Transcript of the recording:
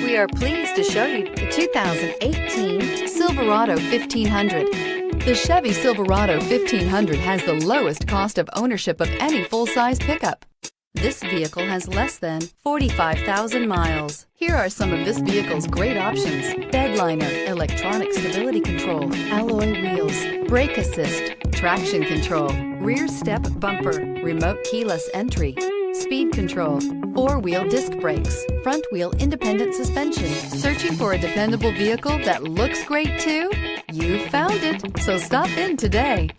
We are pleased to show you the 2018 Silverado 1500. The Chevy Silverado 1500 has the lowest cost of ownership of any full-size pickup. This vehicle has less than 45,000 miles. Here are some of this vehicle's great options: bedliner, electronic stability control, alloy wheels, brake assist, traction control, rear step bumper, remote keyless entry, speed control, four-wheel disc brakes, front-wheel independent suspension. Searching for a dependable vehicle that looks great too? You found it, so stop in today.